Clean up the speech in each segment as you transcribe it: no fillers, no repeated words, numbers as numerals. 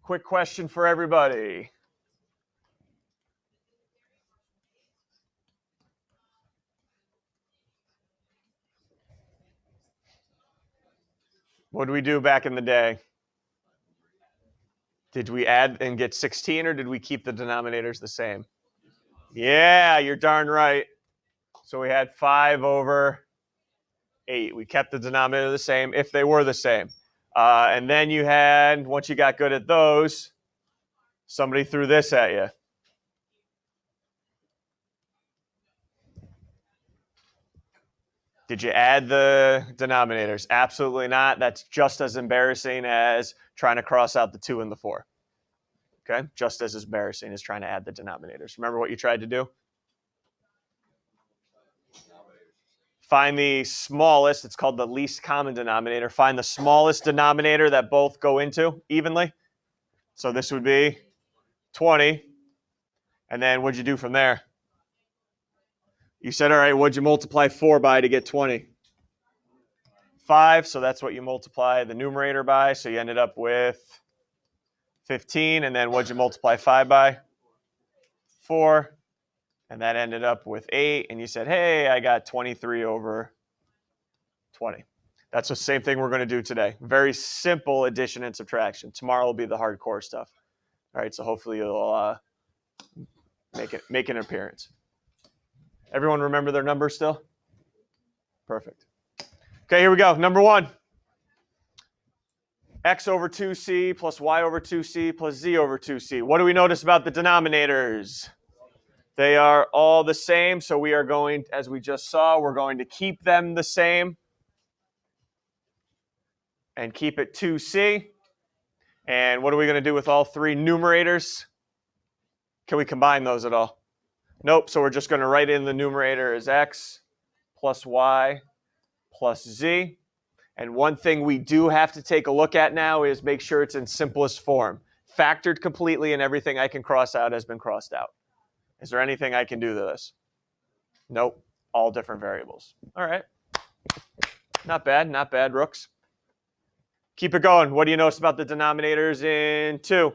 Quick question for everybody. What did we do back in the day? Did we add and get 16, or did we keep the denominators the same? Yeah, you're darn right. So we had 5 over 8. We kept the denominator the same if they were the same. And then you had, once you got good at those, somebody threw this at you. Did you add the denominators? Absolutely not. That's just as embarrassing as trying to cross out the 2 and the 4. Okay, just as embarrassing as trying to add the denominators. Remember what you tried to do? Find the smallest, it's called the least common denominator. Find the smallest denominator that both go into evenly. So this would be 20. And then what'd you do from there? You said, all right, what'd you multiply 4 by to get 20? 5, so that's what you multiply the numerator by. So you ended up with 15. And then what'd you multiply 5 by? 4. And that ended up with 8. And you said, hey, I got 23 over 20. That's the same thing we're going to do today. Very simple addition and subtraction. Tomorrow will be the hardcore stuff. All right, so hopefully you'll make an appearance. Everyone remember their numbers still? Perfect. Okay, here we go. Number 1. X over 2c plus y over 2c plus z over 2c. What do we notice about the denominators? They are all the same, so we are going, as we just saw, we're going to keep them the same and keep it 2c. And what are we going to do with all 3 numerators? Can we combine those at all? Nope, so we're just going to write in the numerator as x plus y plus z. And one thing we do have to take a look at now is make sure it's in simplest form. Factored completely, and everything I can cross out has been crossed out. Is there anything I can do to this? Nope, all different variables. All right, not bad, Rooks. Keep it going. What do you notice about the denominators in 2?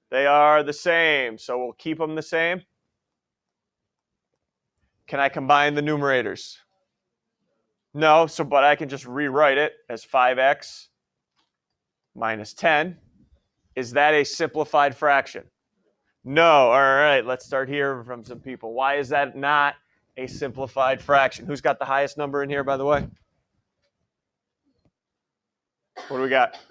They are the same, so we'll keep them the same. Can I combine the numerators? No, but I can just rewrite it as 5x minus 10. Is that a simplified fraction? No. All right, let's start hearing from some people. Why is that not a simplified fraction? Who's got the highest number in here, by the way? What do we got? 21.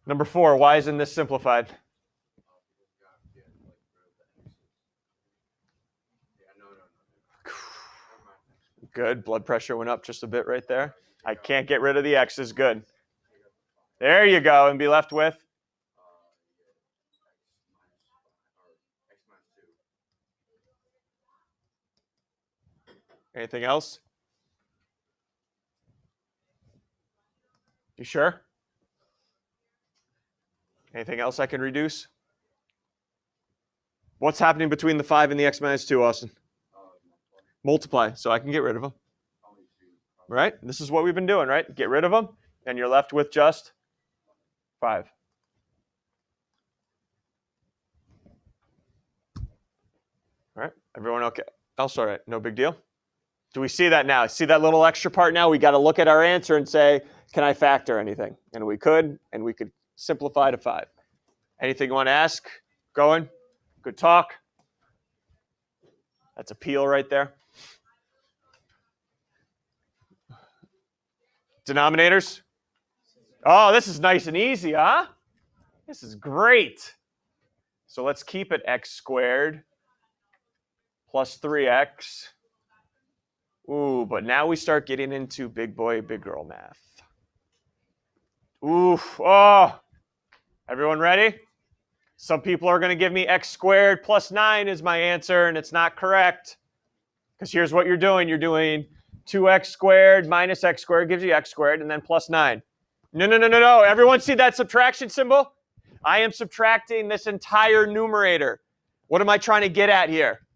Number 4, why isn't this simplified? Good. Blood pressure went up just a bit right there. I can't get rid of the x's. Good. There you go. And be left with? Anything else? You sure? Anything else I can reduce? What's happening between the 5 and the x minus 2, Austin? Multiply, so I can get rid of them. Right? This is what we've been doing, right? Get rid of them, and you're left with just 5. All right, everyone okay? Else all right, no big deal. Do we see that now? See that little extra part now? We got to look at our answer and say, can I factor anything? And we could simplify to 5. Anything you want to ask? Going? Good talk. That's a peel right there. Denominators? Oh, this is nice and easy, huh? This is great. So let's keep it x squared plus 3x. Ooh, but now we start getting into big boy, big girl math. Oof, oh. Everyone ready? Some people are going to give me x squared plus 9 is my answer, and it's not correct. Because here's what you're doing. You're doing 2x squared minus x squared gives you x squared, and then plus 9. No. Everyone see that subtraction symbol? I am subtracting this entire numerator. What am I trying to get at here?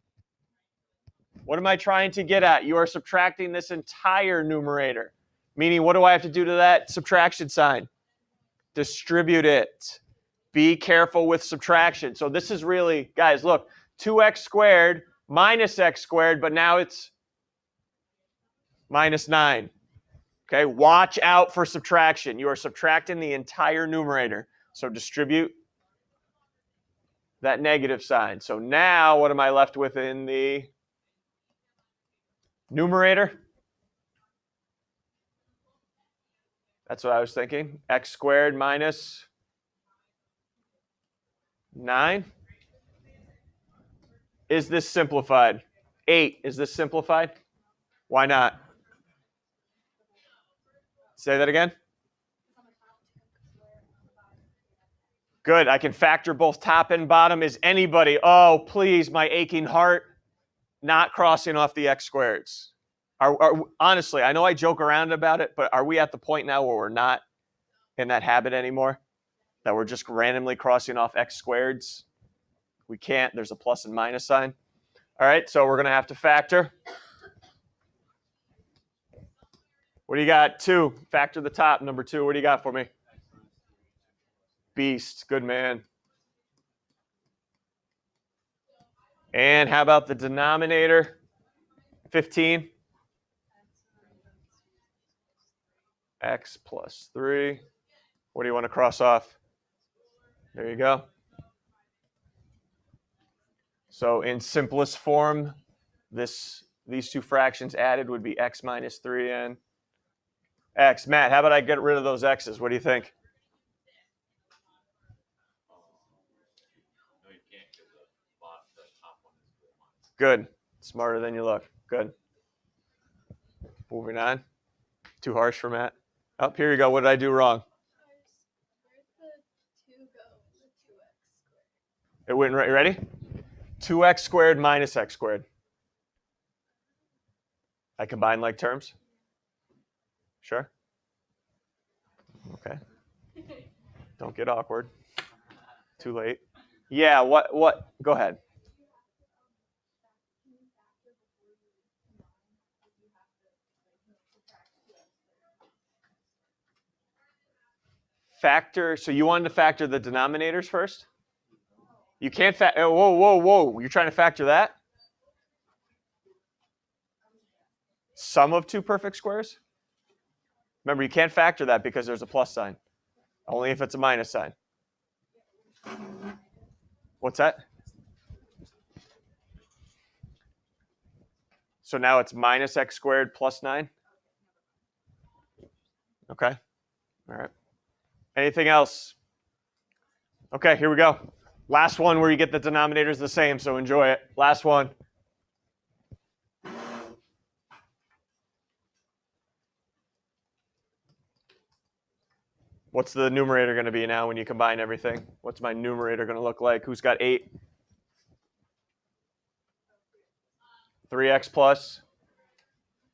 What am I trying to get at? You are subtracting this entire numerator. Meaning, what do I have to do to that subtraction sign? Distribute it. Be careful with subtraction. So this is really, guys, look, 2x squared minus x squared, but now it's minus 9. Okay, watch out for subtraction. You are subtracting the entire numerator. So distribute that negative sign. So now what am I left with in the numerator? That's what I was thinking. X squared minus 9. Is this simplified? 8. Is this simplified? Why not? Say that again. Good. I can factor both top and bottom. Is anybody, oh, please, my aching heart, not crossing off the x squareds? Honestly, I know I joke around about it, but are we at the point now where we're not in that habit anymore? That we're just randomly crossing off x squareds? We can't. There's a plus and minus sign. All right, so we're going to have to factor. What do you got? 2. Factor the top. Number 2. What do you got for me? Beast. Good man. And how about the denominator? 15. X plus 3. What do you want to cross off? There you go. So in simplest form, these two fractions added would be x minus 3 and x. Matt, how about I get rid of those x's? What do you think? Good. Smarter than you look. Good. Moving on. Too harsh for Matt. Oh, here you go. What did I do wrong? It went right. Ready? 2x squared minus x squared. I combine like terms? Sure? Okay. Don't get awkward. Too late. Yeah, what? Go ahead. Factor, so you wanted to factor the denominators first? You can't factor, whoa. You're trying to factor that? Sum of 2 perfect squares? Remember, you can't factor that because there's a plus sign. Only if it's a minus sign. What's that? So now it's minus x squared plus 9? Okay. All right. Anything else? Okay, here we go. Last one where you get the denominators the same, so enjoy it. Last one. What's the numerator going to be now when you combine everything? What's my numerator going to look like? Who's got 8? 3x plus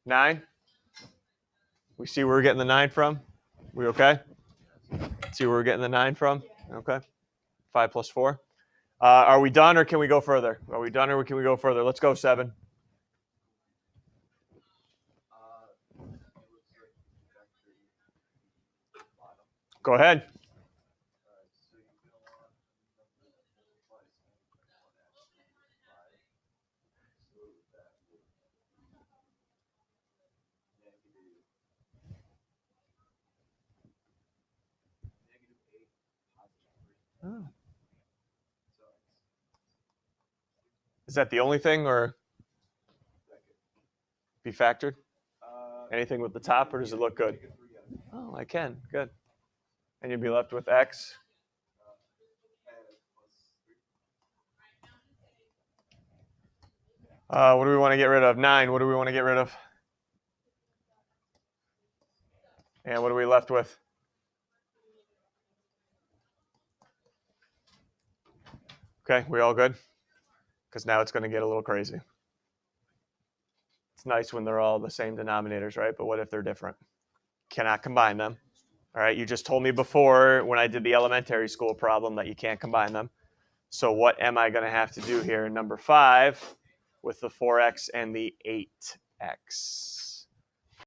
9? We see where we're getting the 9 from? We okay? See where we're getting the 9 from? Okay. 5 plus 4. Are we done or can we go further? Are we done or can we go further? Let's go 7. Go ahead. Oh. Is that the only thing or be factored? Anything with the top or does it look good? Oh, I can. Good. And you'd be left with x. What do we want to get rid of? 9. What do we want to get rid of? And what are we left with? Okay, we all good? Because now it's going to get a little crazy. It's nice when they're all the same denominators, right? But what if they're different? Cannot combine them. All right, you just told me before when I did the elementary school problem that you can't combine them. So what am I going to have to do here? Number 5, with the 4x and the 8x.